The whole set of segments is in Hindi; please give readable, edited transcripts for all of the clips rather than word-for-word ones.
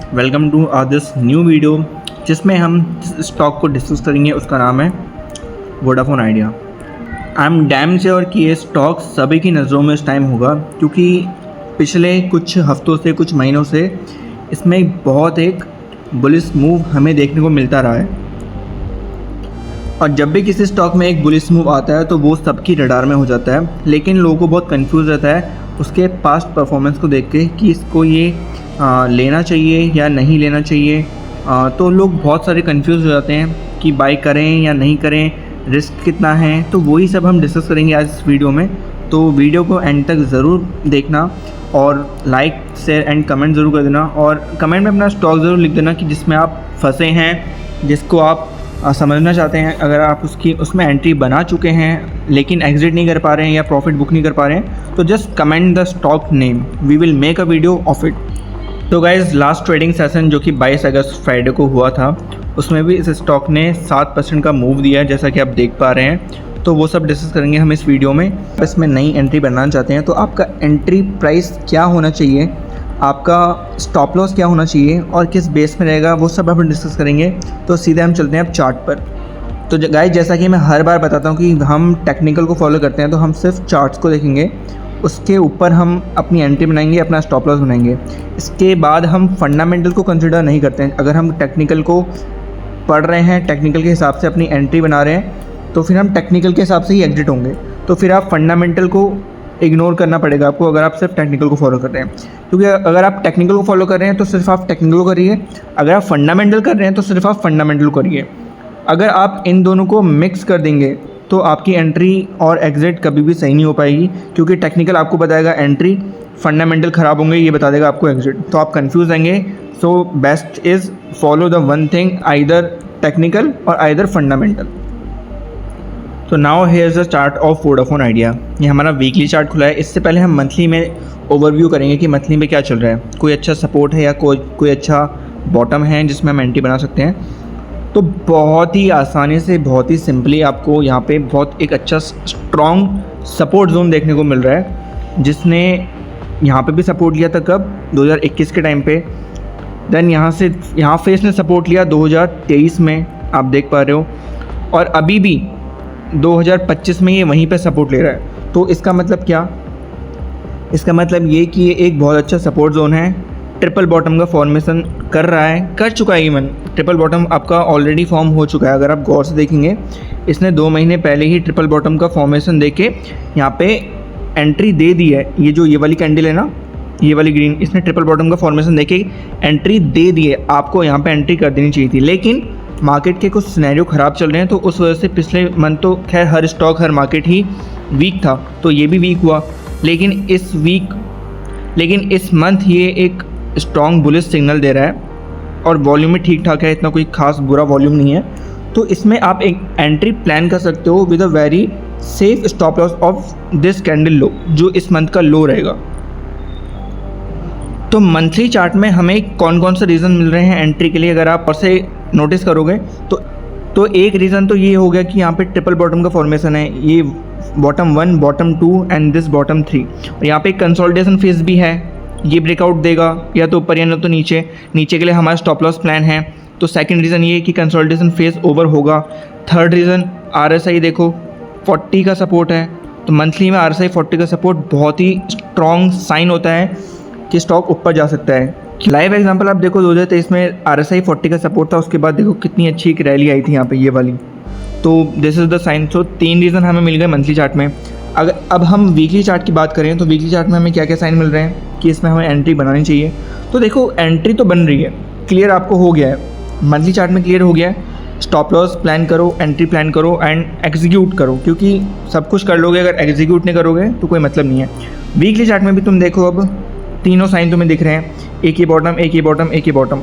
Welcome to this new video जिसमें हम जिस स्टॉक को डिस्कस करेंगे उसका नाम है Vodafone idea. I am damn sure कि ये स्टॉक सभी की नज़रों में इस टाइम होगा, क्योंकि पिछले कुछ हफ्तों से कुछ महीनों से इसमें बहुत एक बुलिश मूव हमें देखने को मिलता रहा है। और जब भी किसी स्टॉक में एक बुलिश मूव आता है तो वो सबकी रडार में हो जाता है, लेकिन लोगों को बहुत कंफ्यूज रहता है उसके पास्ट परफॉर्मेंस को देख के कि इसको ये लेना चाहिए या नहीं लेना चाहिए। तो लोग बहुत सारे कंफ्यूज हो जाते हैं कि बाय करें या नहीं करें, रिस्क कितना है। तो वही सब हम डिस्कस करेंगे आज इस वीडियो में। तो वीडियो को एंड तक ज़रूर देखना और लाइक शेयर एंड कमेंट ज़रूर कर देना, और कमेंट में अपना स्टॉक ज़रूर लिख देना कि जिसमें आप फंसे हैं, जिसको आप समझना चाहते हैं। अगर आप उसमें एंट्री बना चुके हैं लेकिन एग्जिट नहीं कर पा रहे हैं या प्रॉफिट बुक नहीं कर पा रहे हैं, तो just comment the stock name, we will make a video of it. तो गाइज़, लास्ट ट्रेडिंग सेशन जो कि 22 अगस्त फ्राइडे को हुआ था, उसमें भी इस स्टॉक ने 7% का मूव दिया है, जैसा कि आप देख पा रहे हैं। तो वो सब डिस्कस करेंगे हम इस वीडियो में। इसमें नई एंट्री बनाना चाहते हैं तो आपका एंट्री प्राइस क्या होना चाहिए, आपका स्टॉप लॉस क्या होना चाहिए और किस बेस में रहेगा, वो सब हम डिस्कस करेंगे। तो सीधे हम चलते हैं अब चार्ट पर। तो गाइस, जैसा कि मैं हर बार बताता हूँ कि हम टेक्निकल को फॉलो करते हैं, तो हम सिर्फ चार्ट्स को देखेंगे, उसके ऊपर हम अपनी एंट्री बनाएंगे, अपना स्टॉप लॉस बनाएंगे। इसके बाद हम फंडामेंटल को कंसिडर नहीं करते हैं। अगर हम टेक्निकल को पढ़ रहे हैं, टेक्निकल के हिसाब से अपनी एंट्री बना रहे हैं, तो फिर हम टेक्निकल के हिसाब से ही एग्जिट होंगे। तो फिर आप फंडामेंटल को इग्नोर करना पड़ेगा आपको, अगर आप सिर्फ टेक्निकल को फॉलो कर रहे हैं। क्योंकि अगर आप टेक्निकल को फॉलो कर रहे हैं तो सिर्फ आप टेक्निकल को करिए, अगर आप फंडामेंटल कर रहे हैं तो सिर्फ आप फंडामेंटल करिए। अगर आप इन दोनों को मिक्स कर देंगे तो आपकी एंट्री और एग्जिट कभी भी सही नहीं हो पाएगी, क्योंकि टेक्निकल आपको बताएगा एंट्री, फंडामेंटल ख़राब होंगे ये बता देगा आपको एग्जिट, तो आप कंफ्यूज रहेंगे। So best is follow the one thing, either technical और आइदर फंडामेंटल। तो now here is the chart of Vodafone idea. ये हमारा वीकली चार्ट खुला है। इससे पहले हम मंथली में ओवरव्यू करेंगे कि मंथली में क्या चल रहा है, कोई अच्छा सपोर्ट है या कोई अच्छा बॉटम है जिसमें हम एंट्री बना सकते हैं। तो बहुत ही आसानी से, बहुत ही सिंपली आपको यहाँ पे बहुत एक अच्छा स्ट्रॉन्ग सपोर्ट जोन देखने को मिल रहा है, जिसने यहाँ पे भी सपोर्ट लिया था कब, 2021 के टाइम पे। देन यहाँ पे इसने सपोर्ट लिया 2023 में, आप देख पा रहे हो, और अभी भी 2025 में ये वहीं पे सपोर्ट ले रहा है। तो इसका मतलब क्या, इसका मतलब ये कि ये एक बहुत अच्छा सपोर्ट जोन है। ट्रिपल बॉटम का फॉर्मेशन कर रहा है, कर चुका है। इवन ट्रिपल बॉटम आपका ऑलरेडी फॉर्म हो चुका है। अगर आप गौर से देखेंगे, इसने 2 महीने पहले ही ट्रिपल बॉटम का फॉर्मेशन दे के यहाँ पे एंट्री दे दी है। ये वाली कैंडल है ना, ये वाली ग्रीन, इसने ट्रिपल बॉटम का फॉर्मेशन दे के एंट्री दे दी है। आपको यहाँ पे एंट्री कर देनी चाहिए थी, लेकिन मार्केट के कुछ सिनेरियो ख़राब चल रहे हैं, तो उस वजह से पिछले मंथ तो खैर हर स्टॉक, हर मार्केट ही वीक था, तो ये भी वीक हुआ। लेकिन इस मंथ ये एक स्ट्रॉन्ग बुलिश सिग्नल दे रहा है और वॉल्यूम में ठीक ठाक है, इतना कोई खास बुरा वॉल्यूम नहीं है। तो इसमें आप एक एंट्री प्लान कर सकते हो with a very safe stop loss of this candle low, जो इस मंथ का लो रहेगा। तो मंथली चार्ट में हमें कौन कौन से रीज़न मिल रहे हैं एंट्री के लिए, अगर आप और से नोटिस करोगे तो एक रीज़न तो ये हो गया कि यहाँ पे ट्रिपल बॉटम का फॉर्मेशन है, ये bottom 1, bottom 2 and this bottom 3, और यहाँ पे एक कंसोलिडेशन फेज भी है। ये ब्रेकआउट देगा या तो ऊपर या ना तो नीचे के लिए हमारा स्टॉप लॉस प्लान है। तो सेकंड रीज़न ये कि कंसोलिडेशन फेज ओवर होगा। थर्ड रीज़न, RSI देखो 40 का सपोर्ट है, तो मंथली में RSI 40 का सपोर्ट बहुत ही स्ट्रॉन्ग साइन होता है कि स्टॉक ऊपर जा सकता है। लाइव एग्जांपल आप देखो, 2023 में RSI 40 का सपोर्ट था, उसके बाद देखो कितनी अच्छी एक रैली आई थी यहाँ पे, ये वाली। तो दिस इज़ द साइन। तो 3 रीज़न हमें मिल गए मंथली चार्ट में। अगर अब हम वीकली चार्ट की बात करें तो वीकली चार्ट में हमें क्या क्या साइन मिल रहे हैं कि इसमें हमें एंट्री बनानी चाहिए। तो देखो, एंट्री तो बन रही है, क्लियर आपको हो गया है, मंथली चार्ट में क्लियर हो गया है। स्टॉप लॉस प्लान करो, एंट्री प्लान करो एंड एग्जीक्यूट करो, क्योंकि सब कुछ कर लोगे, अगर एग्जीक्यूट नहीं करोगे तो कोई मतलब नहीं है। वीकली चार्ट में भी तुम देखो, अब तीनों साइन तुम्हें दिख रहे हैं, एक ही बॉटम, एक ही बॉटम, एक ही बॉटम,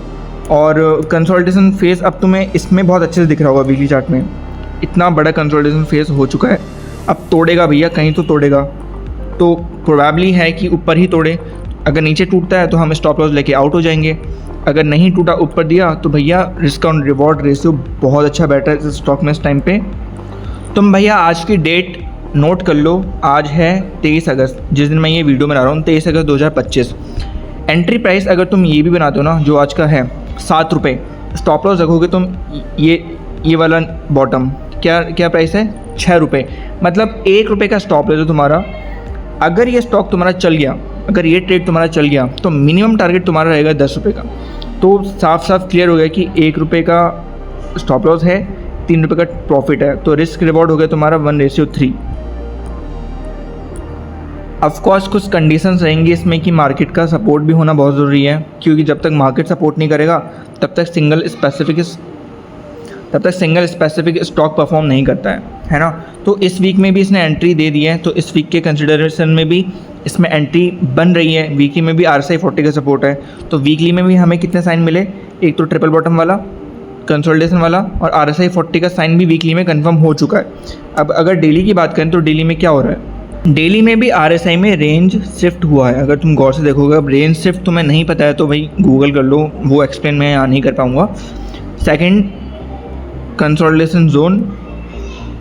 और कंसोलिडेशन फेज अब तुम्हें इसमें बहुत अच्छे से दिख रहा होगा। वीकली चार्ट में इतना बड़ा कंसोलिडेशन फेज हो चुका है, अब तोड़ेगा भैया, कहीं तो तोड़ेगा। तो प्रोबेबली है कि ऊपर ही तोड़े। अगर नीचे टूटता है तो हम स्टॉप लॉस लेके आउट हो जाएंगे, अगर नहीं टूटा ऊपर दिया तो भैया रिस्क ऑन रिवॉर्ड रेशियो बहुत अच्छा बैठा है इस स्टॉक में इस टाइम पे। तुम भैया आज की डेट नोट कर लो, आज है 23 अगस्त, जिस दिन मैं ये वीडियो बना रहा हूँ, 23 अगस्त 2025। एंट्री प्राइस अगर तुम ये भी बनाते हो ना, जो आज का है 7 रुपये, स्टॉप लॉस रखोगे तुम ये वाला बॉटम क्या प्राइस है 6 रुपये, मतलब 1 रुपये का स्टॉप लॉस है तुम्हारा। अगर ये स्टॉक तुम्हारा चल गया, अगर ये ट्रेड तुम्हारा चल गया तो मिनिमम टारगेट तुम्हारा रहेगा 10 रुपये का। तो साफ साफ क्लियर हो गया कि 1 रुपये का स्टॉप लॉस है, 3 रुपये का प्रॉफिट है, तो रिस्क रिवॉर्ड हो गया तुम्हारा 1:3। ऑफकोर्स कुछ कंडीशंस रहेंगी इसमें कि मार्केट का सपोर्ट भी होना बहुत ज़रूरी है, क्योंकि जब तक मार्केट सपोर्ट नहीं करेगा तब तक सिंगल स्पेसिफिक स्टॉक परफॉर्म नहीं करता है ना। तो इस वीक में भी इसने एंट्री दे दी है, तो इस वीक के कंसिडरेशन में भी इसमें एंट्री बन रही है। वीकली में भी RSI 40 का सपोर्ट है, तो वीकली में भी हमें कितने साइन मिले, एक तो ट्रिपल बॉटम वाला, कंसोलिडेशन वाला, और RSI 40 का साइन भी वीकली में कंफर्म हो चुका है। अब अगर डेली की बात करें तो डेली में क्या हो रहा है, डेली में भी RSI में रेंज शिफ्ट हुआ है। अगर तुम गौर से देखोगे, अब रेंज शिफ्ट तुम्हें नहीं पता है तो भाई गूगल कर लो, वो एक्सप्लेन मैं यहाँ नहीं कर पाऊँगा। सेकेंड, कंसोलिडेशन जोन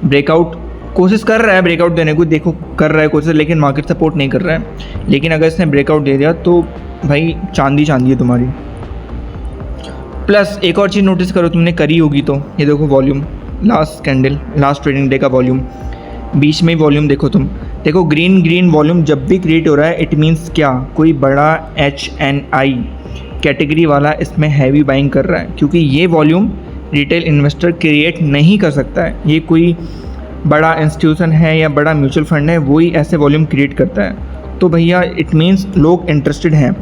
ब्रेकआउट कोशिश कर रहा है ब्रेकआउट देने को, देखो कर रहा है कोशिश, लेकिन मार्केट सपोर्ट नहीं कर रहा है। लेकिन अगर इसने ब्रेकआउट दे दिया तो भाई चांदी है तुम्हारी। प्लस एक और चीज़ नोटिस करो, तुमने करी होगी तो ये देखो volume, last candle, last trading day का वॉल्यूम, बीच में ही वॉल्यूम देखो तुम, देखो ग्रीन वॉल्यूम जब भी क्रिएट हो रहा है इट मीन्स क्या, कोई बड़ा HNI कैटेगरी वाला इसमें हैवी बाइंग कर रहा है, क्योंकि ये वॉल्यूम रिटेल इन्वेस्टर क्रिएट नहीं कर सकता है। ये कोई बड़ा इंस्टीट्यूशन है या बड़ा म्यूचुअल फंड है, वही ऐसे वॉल्यूम क्रिएट करता है। तो भैया इट मीन्स लोग इंटरेस्टेड हैं,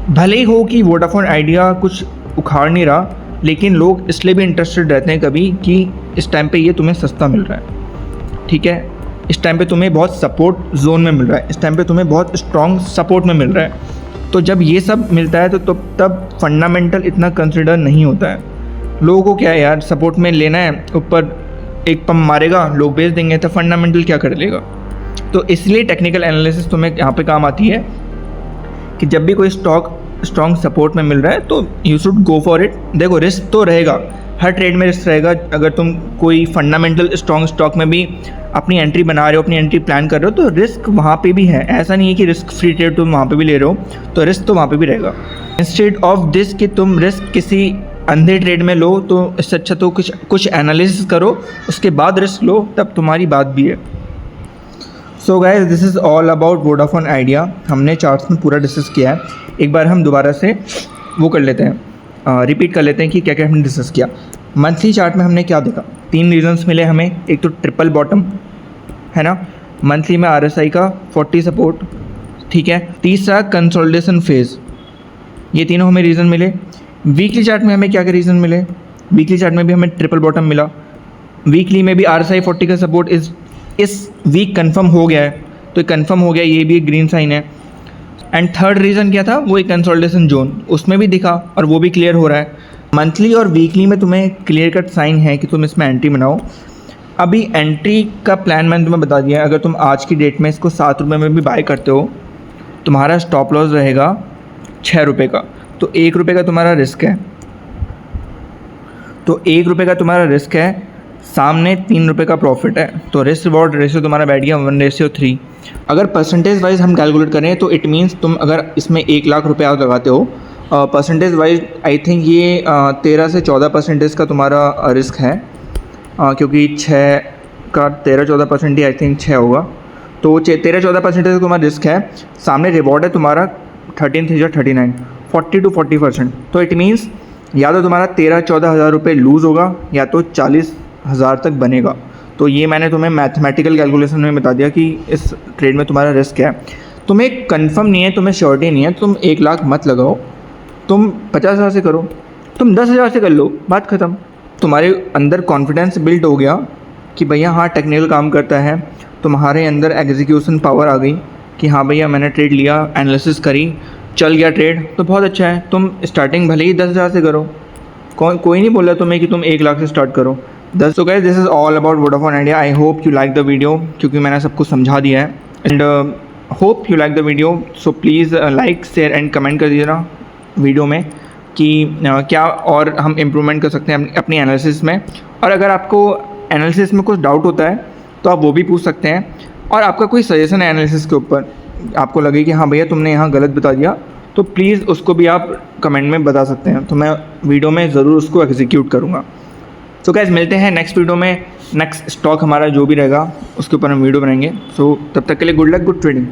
भले ही हो कि वोडाफोन आइडिया कुछ उखाड़ नहीं रहा, लेकिन लोग इसलिए भी इंटरेस्टेड रहते हैं कभी कि इस टाइम पे ये तुम्हें सस्ता मिल रहा है, ठीक है, इस टाइम पे तुम्हें बहुत सपोर्ट जोन में मिल रहा है, इस टाइम पे तुम्हें बहुत स्ट्रॉन्ग सपोर्ट में मिल रहा है। तो जब ये सब मिलता है तो तब फंडामेंटल इतना कंसिडर नहीं होता है। लोगों को क्या है यार, सपोर्ट में लेना है, ऊपर एक पंप मारेगा, लोग बेच देंगे, तो फंडामेंटल क्या कर लेगा। तो इसलिए टेक्निकल एनालिसिस तुम्हें यहाँ पे काम आती है कि जब भी कोई स्टॉक स्ट्रॉन्ग सपोर्ट में मिल रहा है तो you should go for it. देखो रिस्क तो रहेगा, हर ट्रेड में रिस्क रहेगा। अगर तुम कोई फंडामेंटल स्ट्रॉन्ग स्टॉक में भी अपनी एंट्री बना रहे हो, अपनी एंट्री प्लान कर रहे हो, तो रिस्क वहाँ पे भी है। ऐसा नहीं है कि रिस्क फ्री ट्रेड तुम वहाँ पे भी ले रहे हो, तो रिस्क तो वहाँ पे भी रहेगा। इंस्टेड ऑफ दिस कि तुम रिस्क किसी अंधे ट्रेड में लो, तो इससे अच्छा तो कुछ एनालिसिस करो, उसके बाद रिस्क लो, तब तुम्हारी बात भी है। So guys, this is all about Vodafone idea. हमने चार्ट्स में पूरा डिस्कस किया है, एक बार हम दोबारा से वो कर लेते हैं, रिपीट कर लेते हैं कि क्या क्या हमने डिस्कस किया। मंथली चार्ट में हमने क्या देखा, 3 रीजंस मिले हमें। एक तो ट्रिपल बॉटम है ना, मंथली में RSI का 40 सपोर्ट, ठीक है। तीसरा कंसोलिडेशन फेज, ये तीनों हमें रीज़न मिले। वीकली चार्ट में हमें क्या क्या रीज़न मिले, वीकली चार्ट में भी हमें ट्रिपल बॉटम मिला, वीकली में भी RSI 40 का सपोर्ट इस वीक कंफर्म हो गया है, तो कंफर्म हो गया, ये भी एक ग्रीन साइन है। एंड थर्ड रीज़न क्या था, वो एक कंसोलिडेशन जोन, उसमें भी दिखा और वो भी क्लियर हो रहा है। मंथली और वीकली में तुम्हें क्लियर कट साइन है कि तुम इसमें एंट्री बनाओ। अभी एंट्री का प्लान मैंने तुम्हें बता दिया है। अगर तुम आज की डेट में इसको 7 रुपये में भी बाय करते हो, तुम्हारा स्टॉप लॉस रहेगा 6 रुपये का, तो 1 रुपये का तुम्हारा रिस्क है, तो 1 रुपये का तुम्हारा रिस्क है, सामने 3 रुपये का प्रॉफिट है, तो रिस्क रिवॉर्ड रेशियो तुम्हारा बैठ गया 1:3। अगर परसेंटेज वाइज हम कैलकुलेट करें तो इट मीन्स तुम अगर इसमें 1 लाख रुपये आप लगाते हो, परसेंटेज वाइज आई थिंक ये 13 से 14% का तुम्हारा रिस्क है, क्योंकि 6 का 13-14% ही आई थिंक 6 होगा, तो 13-14% का तुम्हारा रिस्क है। सामने रिवॉर्ड है तुम्हारा 13×3=39, 40 to 40%। तो इट मीन्स या तो तुम्हारा 13-14 हज़ार रुपये लूज़ होगा या तो 40,000 तक बनेगा। तो ये मैंने तुम्हें मैथमेटिकल कैलकुलेशन में बता दिया कि इस ट्रेड में तुम्हारा रिस्क है। तुम्हें कंफर्म नहीं है, तुम्हें श्योरिटी नहीं है, तुम 1 लाख मत लगाओ, तुम 50,000 से करो, तुम 10,000 से कर लो, बात ख़त्म। तुम्हारे अंदर कॉन्फिडेंस बिल्ड हो गया कि भैया हाँ टेक्निकल काम करता है, तुम्हारे अंदर एग्जीक्यूशन पावर आ गई कि हाँ भैया मैंने ट्रेड लिया, एनालिसिस करी, चल गया ट्रेड, तो बहुत अच्छा है। तुम स्टार्टिंग भले ही 10,000 से करो, कोई नहीं बोला तुम्हें कि तुम 1 लाख से स्टार्ट करो। So guys, this is all about Vodafone idea. I hope you like the video, क्योंकि मैंने सब कुछ समझा दिया है। And hope you like the video, so please like share and comment कर दीजिएगा वीडियो में कि क्या और हम इम्प्रूवमेंट कर सकते हैं अपनी एनालिसिस में। और अगर आपको एनालिसिस में कुछ डाउट होता है तो आप वो भी पूछ सकते हैं, और आपका कोई सजेशन है एनालिसिस के ऊपर, आपको लगे कि हाँ भैया तुमने यहाँ गलत बता दिया, तो प्लीज़ उसको भी आप कमेंट में बता सकते हैं, तो मैं वीडियो में ज़रूर उसको एग्जीक्यूट करूँगा। सो गाइस मिलते हैं नेक्स्ट वीडियो में, नेक्स्ट स्टॉक हमारा जो भी रहेगा उसके ऊपर हम वीडियो बनाएंगे। सो तब तक के लिए गुड लक, गुड ट्रेडिंग।